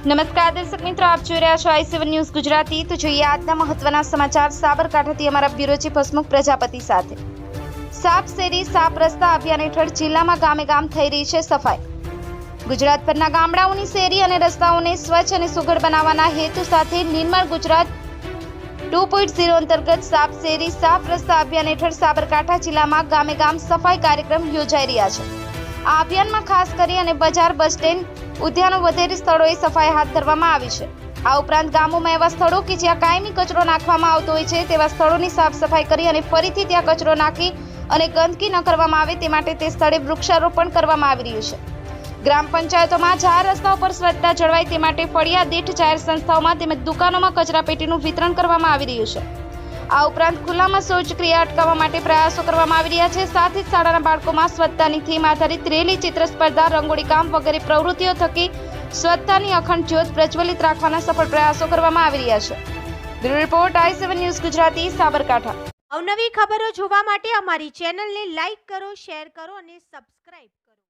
નમસ્કાર દર્શક મિત્રો, આપ જોઈ રહ્યા છો i7 ન્યૂઝ ગુજરાતી। તો જોઈએ આજના મહત્વના સમાચાર સાબરકાંઠાથી અમારા બ્યુરો ચીફ હસમુખ પ્રજાપતિ સાથે। સાફ શેરી સાફ રસ્તા અભિયાન હેઠળ જિલ્લામાં ગામે ગામ થઈ રહી છે સફાઈ। ગુજરાતભરના ગામડાઓની શેરી અને રસ્તાઓને સ્વચ્છ અને સુઘડ બનાવવાના હેતુ સાથે નિર્મળ ગુજરાત 2.0 અંતર્ગત સાફ શેરી સાફ રસ્તા અભિયાન હેઠળ સાબરકાંઠા જિલ્લામાં ગામે ગામ સફાઈ કાર્યક્રમ યોજાઈ રહ્યા છે। આ અભિયાનમાં ખાસ કરી અને બજાર, બસ સ્ટેન્ડ, ઉદ્યાનો વગેરે સ્થળોએ સફાઈ હાથ ધરવામાં આવી છે। આ ઉપરાંત ગામોમાં એવા સ્થળો કે જ્યાં કાયમી કચરો નાખવામાં આવતો હોય છે તેવા સ્થળોની સાફ સફાઈ કરી અને ફરીથી ત્યાં કચરો નાખી અને ગંદકી ન કરવામાં આવે તે માટે તે સ્થળે વૃક્ષારોપણ કરવામાં આવી રહ્યું છે। ગ્રામ પંચાયતોમાં જાહેર રસ્તાઓ પર સ્વચ્છતા જળવાય તે માટે ફળિયા દીઠ જાહેર સંસ્થાઓમાં તેમજ દુકાનોમાં કચરાપેટીનું વિતરણ કરવામાં આવી રહ્યું છે। આ ઉપરાંત ખુલ્લામાં શૌચક્રિયા અટકાવવા માટે પ્રયાસો કરવામાં આવી રહ્યા છે। સાથે જ શાળાના બાળકોમાં સ્વચ્છતાની થીમ આધારિત રેલી, ચિત્ર સ્પર્ધા, રંગોળી કામ વગેરે પ્રવૃત્તિઓ થકી સ્વચ્છતાની અખંડ જ્યોત પ્રજ્વલિત રાખવાના સફળ પ્રયાસો કરવામાં આવી રહ્યા છે। Bureau report i7 news Gujarati, Sabarkantha. અવનવી ખબરો જોવા માટે અમારી ચેનલને લાઈક કરો, શેર કરો અને સબસ્ક્રાઇબ